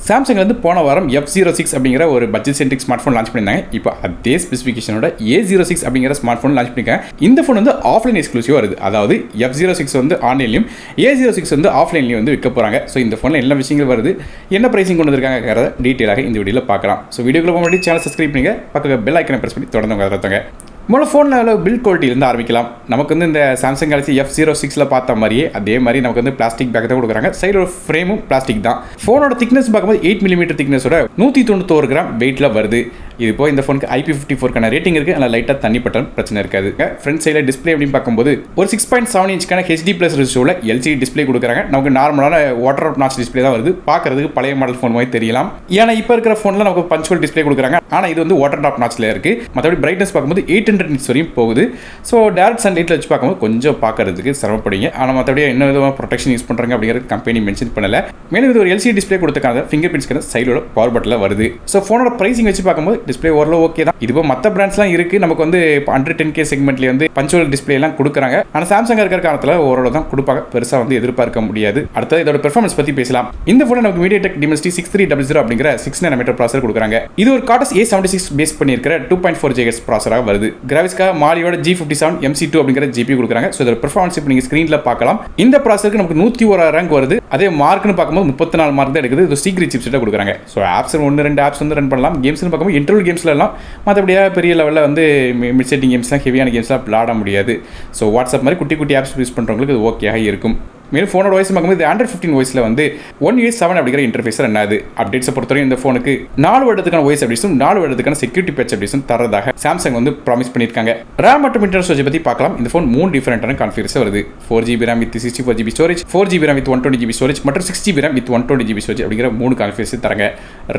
Samsung வந்து போன வாரம் F06 அப்படிங்கிற ஒரு budget centric smart phone launch பண்ணியிருந்தாங்க. இப்போ அதே ஸ்பெசிஃபிகேஷனோட A06 அப்படிங்கிற ஸ்மார்ட் ஃபோன் லான்ச் பண்ணியிருக்காங்க. இந்த ஃபோன் வந்து ஆஃப்லைன் எக்ஸ்க்ளூசிவாக வருது. அதாவது F06 வந்து ஆன்லைன்லையும் A06 வந்து ஆஃப்லைன்லையும் வந்து விற்க போகிறாங்க. ஸோ இந்த ஃபோனில் எல்லா விஷயங்கள் வருது, என்ன ப்ரைஸிங் கொண்டு வந்திருக்காங்கிறத டீட்டெயிலாக இந்த வீடியோவில் பார்க்கலாம். ஸோ வீடியோக்குள்ள முன்னாடி சேனல் சப்ஸ்கிரைப் பண்ணுங்க, பக்கத்தில் பெல் ஐக்கனை ப்ரெஸ் பண்ணி தொடர்ந்து உட்காந்துருங்க. முதல்ல ஃபோனில் பில்ட் குவாலிட்டியிலேருந்து ஆரம்பிக்கலாம். நமக்கு வந்து இந்த சாம்சங் கேலக்ஸி F06 பார்த்த மாதிரியே அதே மாதிரி நமக்கு வந்து பிளாஸ்டிக் பேக் தான் கொடுக்குறாங்க. சைடோட ஃப்ரேமும் பிளாஸ்டிக் தான். ஃபோனோட திக்னஸ் பார்க்கும்போது 8mm திக்னஸோட 191 கிராம் வெயிட்டில் வருது. இது போய் இந்த ஃபோனுக்கு IP54 ரேட்டிங் இருக்குது. ஆனால் லைட்டாக தண்ணி பட்டாலும் பிரச்சனை இருக்காது. ஃப்ரண்ட் சைடில் டிஸ்பிளே அப்படின்னு பார்க்கும்போது ஒரு 6.7 இன்ச்க்கான HD+ ரெசல்யூஷனில் LCD டிஸ்பிளே கொடுக்குறாங்க. நமக்கு நார்மலான வாட்டர் நாச் டிஸ்பிளே தான் வருது. பார்க்கறதுக்கு பழைய மாடல் ஃபோன் மாதிரி தெரியலாம். ஏன்னா இப்போ இருக்கிற ஃபோனில் நமக்கு பஞ்சுவல் டிஸ்பிளே கொடுக்குறாங்க. ஆனால் இது வந்து வாட்டர் டாப் நாச்சில் இருக்குது. மற்றபடி பிரைட்னஸ் பார்க்கும்போது 800 nits வரையும் போகுது. ஸோ டேரக்ட் சன்லைட்டில் வச்சு பார்க்கும்போது கொஞ்சம் பார்க்கறதுக்கு சிரமப்படுங்க. ஆனால் மற்றபடி என்ன விதமாக ப்ரொடெக்ஷன் யூஸ் பண்ணுறாங்க அப்படிங்கிறது கம்பெனி மென்ஷன் பண்ணல. மேலும் இது ஒரு LCD டிஸ்பிளே கொடுத்துருக்காங்க. ஃபிங்கர் பிரிண்ட்ஸ்க்கு சைடோட பவர் பட்டனில் வருது. ஸோ ஃபோனோட ப்ரைசிங் வச்சு பார்க்கும்போது டிஸ்பிளே ஓரளவு ஓகே தான். இது மற்ற பிராண்ட்ஸ்லாம் இருக்குது. நமக்கு வந்து அண்டர் 10K செக்மெண்ட்லேயே வந்து பஞ்சுவல் டிஸ்பிளேலாம் கொடுக்குறாங்க. ஆனால் சாம்சங் இருக்கிற காலத்தில் ஓரளவு தான் கொடுப்பாங்க. பெருசாக வந்து எதிர்பார்க்க முடியாது. அடுத்தது இதோட பெர்ஃபார்மன்ஸ் பற்றி பேசலாம். இந்த ஃபோனை நமக்கு MediaTek Dimensity 6300 அப்படிங்கிற 6nm ப்ராசர் கொடுக்குறாங்க. இது ஒரு கார்டஸ் A06 பேஸ் பண்ணியிருக்கிற 2.4 GHz ப்ராசராக வருது. கிராஃபிக்ஸ்க்காக மாலியோட G57 MC2 அப்படிங்கிற GPU கொடுக்குறாங்க. ஸோ இதோட பெர்ஃபார்மன்ஸ் இப்போ நீங்கள் ஸ்க்ரீனில் பார்க்கலாம். இந்த ப்ராசருக்கு நமக்கு 101 ரேங்க் வருது. அதே மார்க்னு பார்க்கும்போது 34 மார்க் தான் எடுக்குது. இது சீக்ரெட் சிப்செட்டாக கொடுக்குறாங்க. ஸோ ஆப்ஸ் 1-2 ஆப்ஸ் வந்து ரன் பண்ணலாம். கேம்ஸ்னு பார்க்கும்போது இன்டர்வல் கேம்ஸ்ல எல்லாம் மற்றபடியாக பெரிய லெவலில் வந்து மிட் செட்டிங் கேம்ஸ்லாம் ஹெவியான கேம்ஸ்லாம் விளாட முடியாது. ஸோ வாட்ஸ்அப் மாதிரி குட்டி குட்டி ஆப்ஸ் யூஸ் பண்ணுறவங்களுக்கு இது ஓகேயாக இருக்கும். மேலும் ஃபோனோட வாய்ஸ் பார்க்கும்போது இது Android 15 வாய்ஸில் வந்து 1UI7 அப்படிங்கிற இன்டர்ஃபேஸ் ரன் ஆகுது. அப்டேட்ஸை பொறுத்தவரைக்கும் இந்த ஃபோனுக்கு 4 வருடத்துக்கான வாய்ஸ் அப்டேட்ஸும் 4 வருடத்துக்கான செக்யூரிட்டி பேட்ச் அப்டேட்ஸும் தரதாக சாம்சங் வந்து ப்ராமிஸ் பண்ணியிருக்காங்க. RAM மற்றும் இன்டர்னல் ஸ்டோரேஜ் பற்றி பார்க்கலாம். இந்த ஃபோன் 3 டிஃபரெண்டான கான்ஃபிகரேஷன் வருது. 4GB RAM with 64GB storage, 4GB RAM with 120GB storage மற்றும் 6GB RAM with 120GB storage அப்படிங்கிற 3 கான்ஃபிகரேஷன் தராங்க.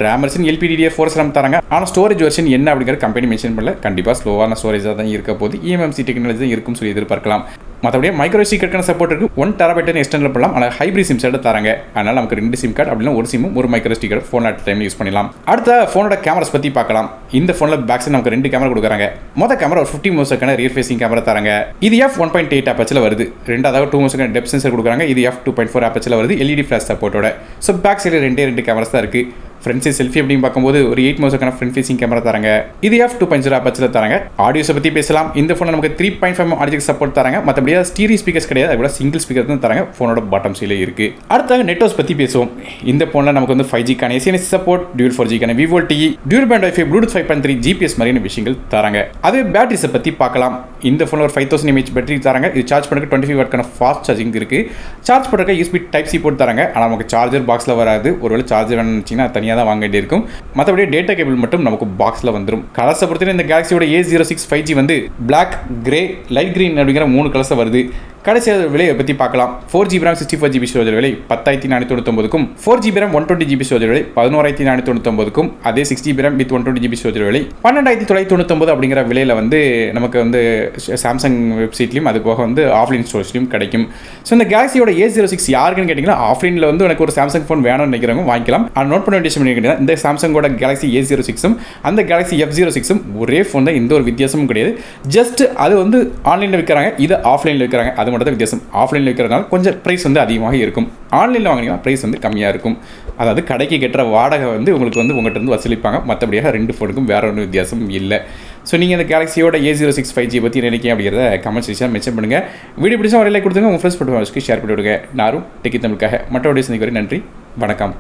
RAM வெர்ஷன் LPDDR4 RAM தராங்க. ஆனால் ஸ்டோரேஜ் வெர்ஷன் என்ன அப்படிங்கிற கம்பெனி மென்ஷன் பண்ணல. கண்டிப்பாக ஸ்லோவான ஸ்டோரேஜாக தான் இருக்க போது. eMMC டெக்னாலஜி தான் இருக்கும்னு சொல்லி எதிர்பார்க்கலாம். மற்றபடி மைக்ரோ சீக்கிரக்கான சப்போர்ட் இருக்குது. 1TB எக்ஸ்டர்னல் பண்ணலாம். ஆனால் ஹைப்ரிட் சிம் கார்டு தராங்க. அதனால் நமக்கு 2 சிம் கார்டு அப்படின்னா ஒரு சிம்மும் ஒரு micro sticker phone at time use பண்ணலாம். அடுத்த ஃபோனோட கேமராஸ் பற்றி பார்க்கலாம். இந்த ஃபோனில் பேக் சைடு நமக்கு 2 கேமரா கொடுக்குறாங்க. மொதல் கேமரா ஒரு 50 மெகாபிக்சலுக்கான ரியர் ஃபேசிங் கேமரா தராங்க. இது F1.8 ஆப்பச்சில் வருது. ரெண்டாவது 2 மெகாபிக்சல் டெப்த் சென்சர் கொடுக்குறாங்க. இது F2.4 ஆப்பச்சில் வருது. LED ஃபிளாஷ் சப்போர்ட்டோட. ஸோ பேக் சைடு 2 கேமராஸ் தான் இருக்குது. ஃப்ரண்ட் சைட் செல்ஃபி அப்படின்னு பார்க்கும்போது ஒரு 8 மெகாபிக்சலுக்கான ஃப்ரண்ட் ஃபேசிங் கேமரா தராங்க. இது F2.0 ஆப்பச்சில் தராங்க. ஆடியோஸை பற்றி பேசலாம். இந்த ஃபோனில் நமக்கு 3.5 ஆடியோ சப்போர்ட் தராங்க. மற்றபடி ஸ்டீரியோ ஸ்பீக்கர்ஸ் கிடையாது. அது கூட சிங்கிள் ஸ்பீக்கர் தான் தராங்க. ஃபோனோட பாட்டம் சைடில் இருக்குது. அடுத்த நெட்வொர்க்ஸ் பற்றி பேசுவோம். இந்த ஃபோனில் நமக்கு வந்து 5Gக்கான SNS சப்போர்ட், டியூல் 4Gக்கான VoLTE, dual band wifi, Bluetooth 5.3, GPS மாதிரியான விஷயங்கள் தராங்க. அதே பேட்டரிஸை பற்றி பார்க்கலாம். இந்த ஃபோனில் ஒரு 5000 mAh பேட்டரி தராங்க. இது சார்ஜ் பண்ணுறதுக்கு 25 வாட்க்கான ஃபாஸ்ட் சார்ஜிங் இருக்குது. சார்ஜ் பண்ணுறதுக்கு USB Type-C போர்ட் தராங்க. ஆனால் நமக்கு சார்ஜர் பாக்ஸில் வராது. ஒருவேளை சார்ஜர் வேணும்னு தனியாக தான் வாங்க வேண்டியிருக்கும். மற்றபடி டேட்டா கேபிள் மட்டும் நமக்கு பாக்ஸில் வந்துடும். கலர்ஸை பொறுத்தவரை இந்த கேலக்ஸியோட A06 5G வந்து பிளாக், கிரே, லைட் கிரீன் அப்படிங்கிற 3 கலர்ஸை வருது. கடைசியாக விலையை பற்றி பார்க்கலாம். 4GB RAM 64GB ஸ்டோரேஜ் விலை 10,499க்கும், 4GB RAM 120GB ஸ்டோரேஜ் விலை 11,499க்கும், அதே 6GB RAM with 120GB storage விலை 12,999 அப்படிங்கிற விலையில் வந்து நமக்கு வந்து சாம்சங் வெப்சைட்லையும் அது போக வந்து ஆஃப்லைன் ஸ்டோர்ஸ்லையும் கிடைக்கும். ஸோ இந்த கேலக்ஸியோட A06 யாருக்குன்னு கேட்டிங்கன்னா ஆஃப்லைனில் வந்து எனக்கு ஒரு சாம்சங் ஃபோன் வேணும்னு நினைக்கிறவங்க வாங்கிக்கலாம். ஆனால் நோட் பண்ண வேண்டிய விஷயம் கேட்டிங்கன்னா இந்த சாம்சங்கோட Galaxy A06ம் அந்த Galaxy F06ம் ஒரே ஃபோன் தான். எந்த ஒரு வித்தியாசமும் கிடையாது. ஜஸ்ட் அது வந்து ஆன்லைனில் விற்கிறாங்க, இது ஆஃப்லைனில் விற்கிறாங்க. அது மட்டும் தான் வித்தியாசம். ஆஃப்லைனில் விற்கிறதுனால கொஞ்சம் ப்ரைஸ் வந்து அதிகமாக இருக்கும். ஆன்லைனில் வாங்கினீங்கன்னா ப்ரைஸ் வந்து கம்மியாக இருக்கும். அதாவது கடைக்கு கட்டுற வாடகை வந்து உங்களுக்கு வந்து உங்கள்கிட்ட இருந்து வசூலிப்பாங்க. மற்றபடியாக 2 ஃபோனுக்கும் வேற ஒன்றும் வித்தியாசம் இல்லை. ஸோ நீங்கள் இந்த கேலக்ஸியோட A06 5G பற்றி நினைக்கிறீங்க அப்படிங்கிறத கமெண்ட் செக்ஷனில் மென்ஷன் பண்ணுங்கள். வீடியோ பிடிச்சா ஒரு லைக் கொடுத்துங்க. உங்கள் ஃப்ரெண்ட்ஸ் ப்ரெண்ட்ஸ்க்கு ஷேர் பண்ணி விடுங்க. நானும் டெக்கி தமிழுக்காக மற்ற வீடியோஸ் நன்றி, வணக்கம்.